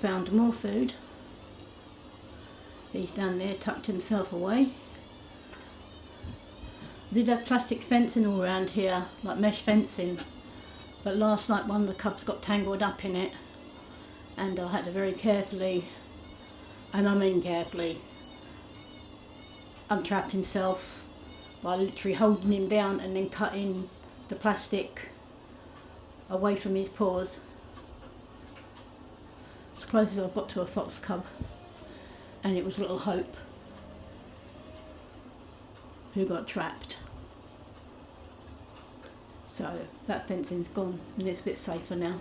found more food. He's down there, tucked himself away. I did have plastic fencing all around here, like mesh fencing, but last night one of the cubs got tangled up in it, and I had to very carefully, and I mean carefully, untrap himself by literally holding him down and then cutting the plastic away from his paws. As close as I've got to a fox cub, and it was little Hope who got trapped. So that fencing's gone and it's a bit safer now.